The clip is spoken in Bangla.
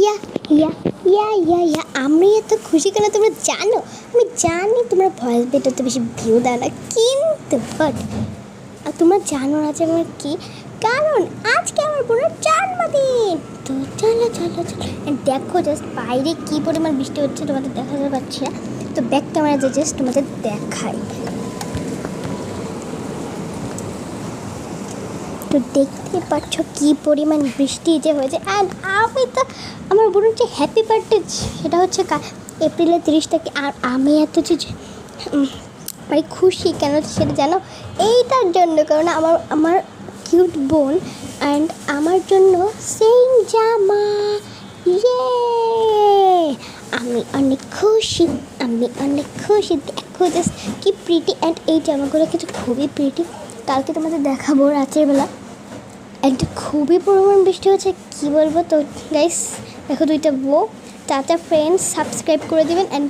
ইয়া ইয়া ইয়া ইয়া ইয়া আমি এত খুশি কেন তোমরা জানো? আমি জানি তোমরা ভয়েস ভিডিওতে বেশি ভিউ দাও না, কিন্তু বাট তোমরা জানো না যে আমার কী কারণ আজকে আমার বোনের জন্মদিন। তো চলো চলো চলো দেখো জাস্ট বাইরে কী পরিমাণ বৃষ্টি হচ্ছে, তোমাদের দেখাতে পারছি না, তো ব্যাক ক্যামেরা যে জাস্ট তোমাদের দেখাই। তো দেখতে পাচ্ছ কী পরিমাণ বৃষ্টি যে হয়েছে। অ্যান্ড আমি তো আমার বোনের যে হ্যাপি বার্থডে সেটা হচ্ছে এপ্রিলের 30 তারিখে, আর আমি এত যে মানে খুশি কেন সেটা জানো? এইটার জন্য, কারণ আমার আমার কিউট বোন অ্যান্ড আমার জন্য সেম জামা। ইয়ে আমি অনেক খুশি, আমি অনেক খুশি। দেখো জাস্ট কি প্রিটি, অ্যান্ড এই জামাগুলো কিন্তু খুবই প্রিটি। কালকে তোমাদের দেখাবো রাতের বেলা। অ্যান্ড খুবই পরিমাণ বৃষ্টি হচ্ছে, কী বলবো। তো গাইস দেখো দুইটা বউ, টাটা ফ্রেন্ডস, সাবস্ক্রাইব করে দেবেন অ্যান্ড